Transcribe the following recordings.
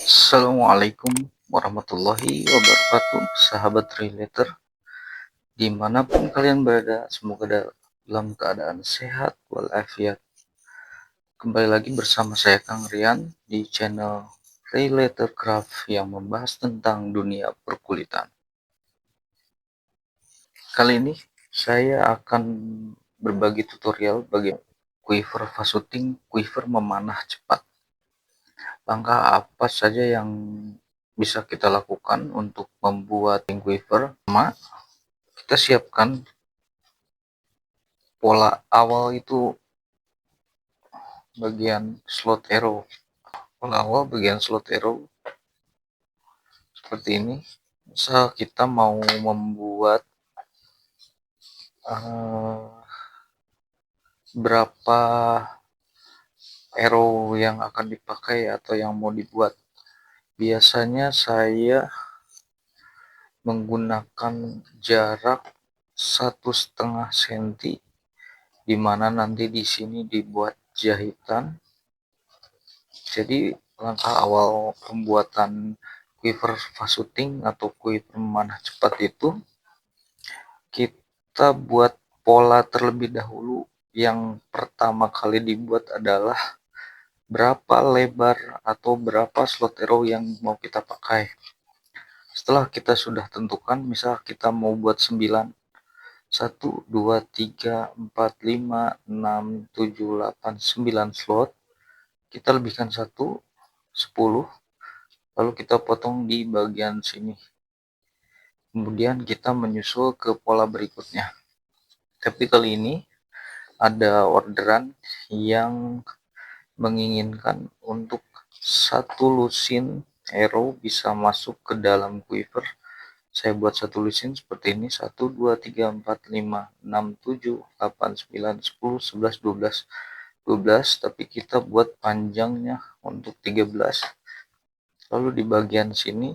Assalamualaikum warahmatullahi wabarakatuh, sahabat relator. Dimanapun kalian berada, semoga dalam keadaan sehat walafiat. Kembali lagi bersama saya Kang Rian di channel Relator Craft yang membahas tentang dunia perkulitan. Kali ini saya akan berbagi tutorial bagaimana quiver fast-shooting, quiver memanah cepat. Langkah apa saja yang bisa kita lakukan untuk membuat quiver? Pertama, kita siapkan pola awal itu bagian slot arrow. Pola awal bagian slot arrow seperti ini. Misal kita mau membuat berapa arrow yang akan dipakai atau yang mau dibuat. Biasanya saya menggunakan jarak 1,5 cm, dimana nanti di sini dibuat jahitan. Jadi langkah awal pembuatan quiver fast-shooting atau quiver memanah cepat itu, kita buat pola terlebih dahulu. Yang pertama kali dibuat adalah berapa lebar atau berapa slot arrow yang mau kita pakai. Setelah kita sudah tentukan, misal kita mau buat 9, 1, 2, 3, 4, 5, 6, 7, 8, 9 slot, kita lebihkan 1, 10, lalu kita potong di bagian sini. Kemudian kita menyusul ke pola berikutnya. Tapi kali ini ada orderan yang menginginkan untuk satu lusin arrow bisa masuk ke dalam quiver. Saya buat satu lusin seperti ini: 1, 2, 3, 4, 5, 6, 7, 8, 9, 10, 11, 12, 12, tapi kita buat panjangnya untuk 13. Lalu di bagian sini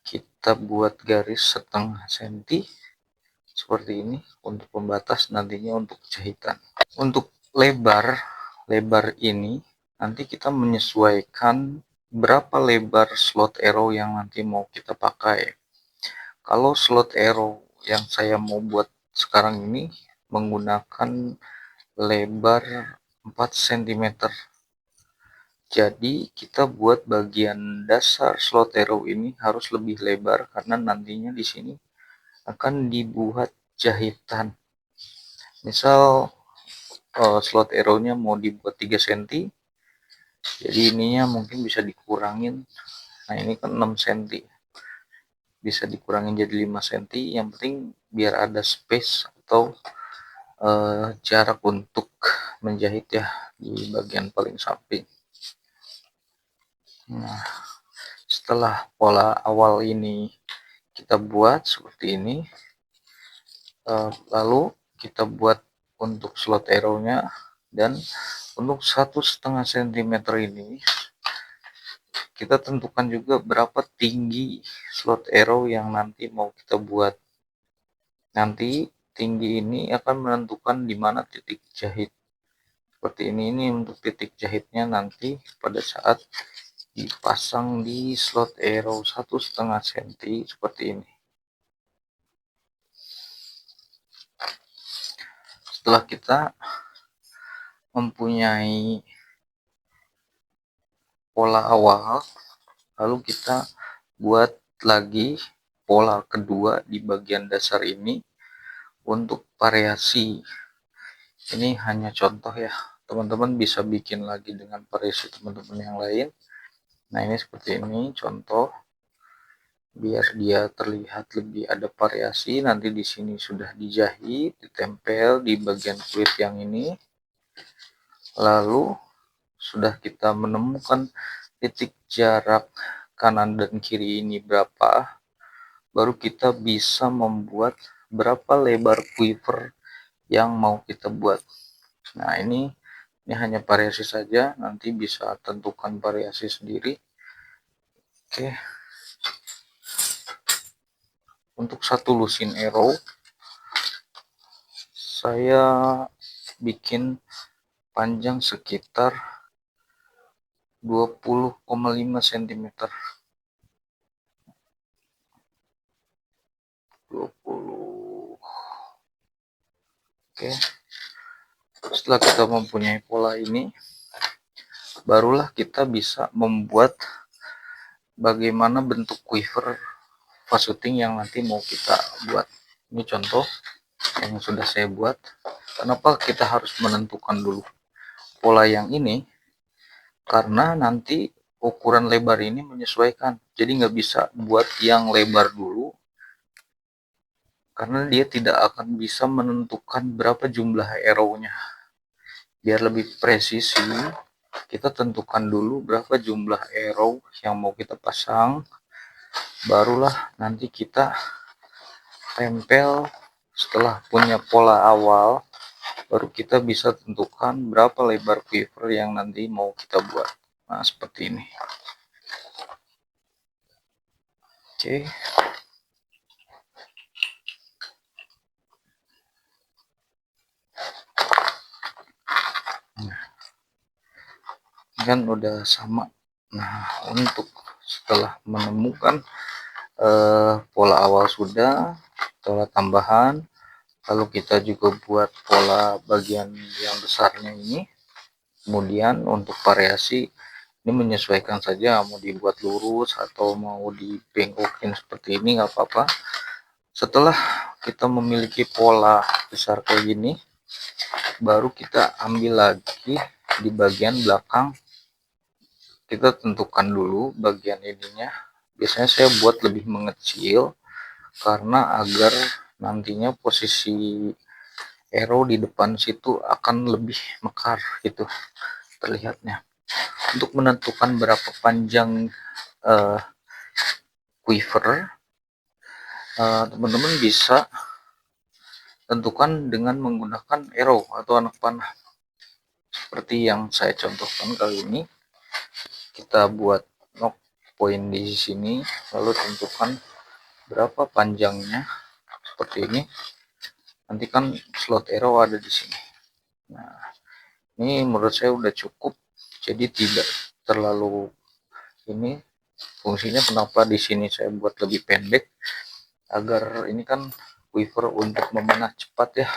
kita buat garis 0,5 cm seperti ini untuk pembatas nantinya untuk jahitan. Untuk lebar ini nanti kita menyesuaikan berapa lebar slot arrow yang nanti mau kita pakai. Kalau slot arrow yang saya mau buat sekarang ini menggunakan lebar 4 cm. Jadi kita buat bagian dasar slot arrow ini harus lebih lebar karena nantinya di sini akan dibuat jahitan. Misal slot arrow-nya mau dibuat 3 cm, jadi ininya mungkin bisa dikurangin. Nah, ini kan 6 cm, bisa dikurangin jadi 5 cm. Yang penting biar ada space atau jarak untuk menjahit ya di bagian paling samping. Nah, setelah pola awal ini kita buat seperti ini, lalu kita buat untuk slot arrow-nya, dan untuk 1,5 cm ini kita tentukan juga berapa tinggi slot arrow yang nanti mau kita buat. Nanti tinggi ini akan menentukan di mana titik jahit. Seperti ini untuk titik jahitnya nanti pada saat dipasang di slot arrow 1,5 cm seperti ini. Setelah kita mempunyai pola awal, lalu kita buat lagi pola kedua di bagian dasar ini untuk variasi. Ini hanya contoh ya, teman-teman bisa bikin lagi dengan variasi teman-teman yang lain. Nah, ini seperti ini contoh biar dia terlihat lebih ada variasi. Nanti di sini sudah dijahit, ditempel di bagian kulit yang ini. Lalu sudah kita menemukan titik jarak kanan dan kiri ini berapa, baru kita bisa membuat berapa lebar quiver yang mau kita buat. Nah, ini hanya variasi saja, nanti bisa tentukan variasi sendiri. Oke, untuk satu lusin arrow saya bikin panjang sekitar 20,5 cm. 20. Oke. Setelah kita mempunyai pola ini, barulah kita bisa membuat bagaimana bentuk quiver fasuting yang nanti mau kita buat. Ini contoh yang sudah saya buat. Kenapa kita harus menentukan dulu pola yang ini? Karena nanti ukuran lebar ini menyesuaikan. Jadi nggak bisa buat yang lebar dulu, karena dia tidak akan bisa menentukan berapa jumlah arrow-nya. Biar lebih presisi, kita tentukan dulu berapa jumlah arrow yang mau kita pasang, barulah nanti kita tempel. Setelah punya pola awal, baru kita bisa tentukan berapa lebar quiver yang nanti mau kita buat. Nah, seperti ini. Oke. Nah, kan udah sama. Nah, untuk setelah menemukan pola awal sudah, pola tambahan, lalu kita juga buat pola bagian yang besarnya ini. Kemudian untuk variasi ini menyesuaikan saja, mau dibuat lurus atau mau dibengkokin seperti ini nggak apa-apa. Setelah kita memiliki pola besar kayak gini, baru kita ambil lagi di bagian belakang. Kita tentukan dulu bagian ininya. Biasanya saya buat lebih mengecil karena agar nantinya posisi arrow di depan situ akan lebih mekar gitu terlihatnya. Untuk menentukan berapa panjang quiver, teman-teman bisa tentukan dengan menggunakan arrow atau anak panah seperti yang saya contohkan kali ini. Kita buat knock point di sini, lalu tentukan berapa panjangnya seperti ini. Nanti kan slot arrow ada di sini. Nah, ini menurut saya udah cukup, jadi tidak terlalu ini fungsinya. Kenapa di sini saya buat lebih pendek, agar ini kan quiver untuk memanah cepat ya,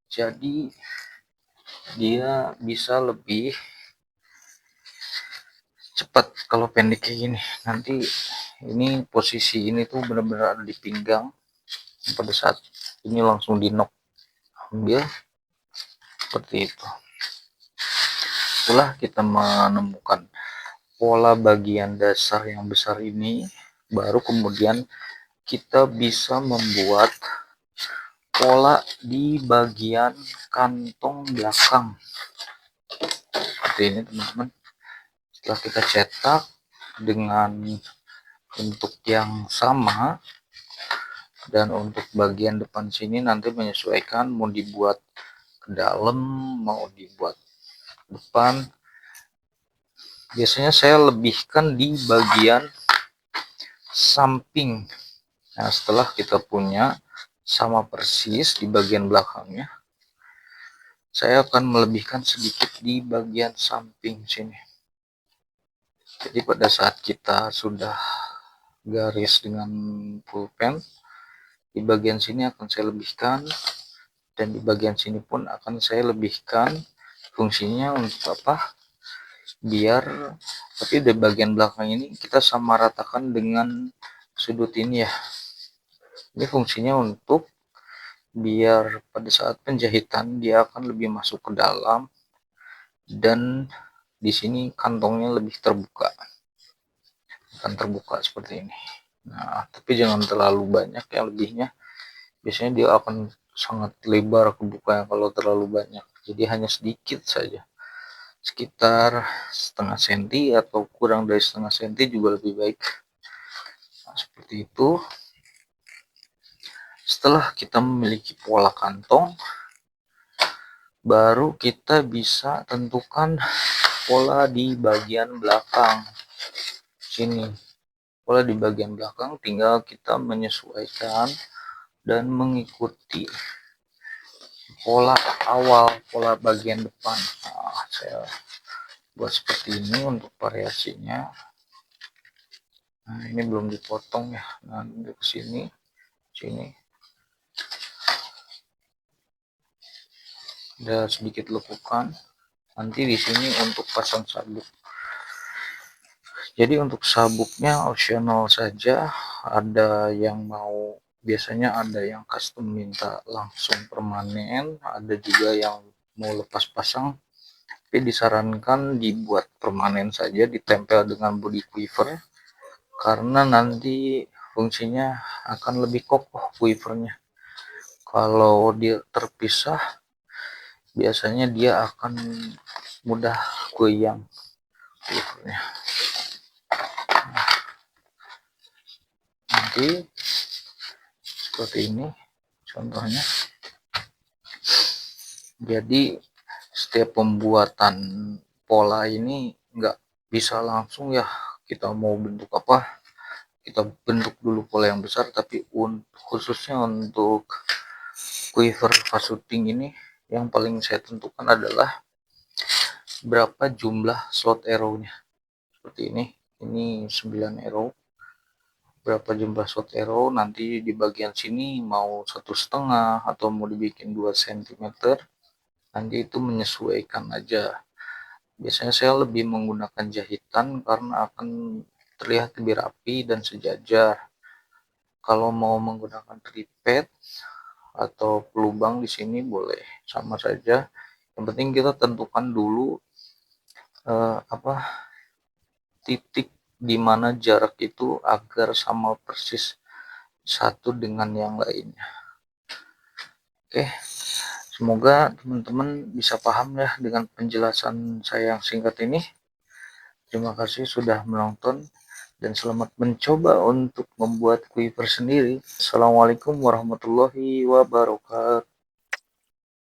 jadi dia bisa lebih cepat kalau pendek kayak gini. Nanti ini posisi ini tuh benar-benar ada di pinggang, pada saat ini langsung di knock, ambil seperti itu. Setelah kita menemukan pola bagian dasar yang besar ini, baru kemudian kita bisa membuat pola di bagian kantong belakang seperti ini, teman-teman. Setelah kita cetak dengan bentuk yang sama, dan untuk bagian depan sini nanti menyesuaikan mau dibuat ke dalam mau dibuat depan. Biasanya saya lebihkan di bagian samping. Nah, setelah kita punya sama persis di bagian belakangnya, saya akan melebihkan sedikit di bagian samping sini. Jadi pada saat kita sudah garis dengan pulpen, di bagian sini akan saya lebihkan, dan di bagian sini pun akan saya lebihkan. Fungsinya untuk apa? Biar tapi di bagian belakang ini kita sama ratakan dengan sudut ini ya. Ini fungsinya untuk biar pada saat penjahitan dia akan lebih masuk ke dalam, dan di sini kantongnya lebih terbuka, akan terbuka seperti ini. Nah, tapi jangan terlalu banyak ya lebihnya, biasanya dia akan sangat lebar kebuka kalau terlalu banyak. Jadi hanya sedikit saja, sekitar setengah senti atau kurang dari setengah senti juga lebih baik. Nah, seperti itu. Setelah kita memiliki pola kantong, baru kita bisa tentukan pola di bagian belakang sini. Pola di bagian belakang tinggal kita menyesuaikan dan mengikuti pola awal, pola bagian depan. Nah, saya buat seperti ini untuk variasinya. Nah, ini belum dipotong ya. Nah, di sini ada sedikit lekukan. Nanti di sini untuk pasang sabuk. Jadi untuk sabuknya opsional saja. Ada yang biasanya ada yang custom minta langsung permanen, ada juga yang mau lepas pasang, tapi disarankan dibuat permanen saja, ditempel dengan body quiver, karena nanti fungsinya akan lebih kokoh quivernya. Kalau dia terpisah, biasanya dia akan mudah goyang quivernya. Nanti seperti ini contohnya. Jadi setiap pembuatan pola ini nggak bisa langsung ya, kita mau bentuk apa kita bentuk dulu pola yang besar, tapi khususnya untuk quiver fast shooting ini yang paling saya tentukan adalah berapa jumlah slot arrow-nya. Seperti ini 9 arrow, berapa jumlah slot arrow, nanti di bagian sini mau 1,5 atau mau dibikin 2 cm, nanti itu menyesuaikan aja. Biasanya saya lebih menggunakan jahitan karena akan terlihat lebih rapi dan sejajar. Kalau mau menggunakan tripod atau pelubang di sini boleh, sama saja. Yang penting kita tentukan dulu titik di mana jarak itu agar sama persis satu dengan yang lainnya. Oke, semoga teman-teman bisa paham ya dengan penjelasan saya yang singkat ini. Terima kasih sudah menonton dan selamat mencoba untuk membuat quiver sendiri. Assalamualaikum warahmatullahi wabarakatuh.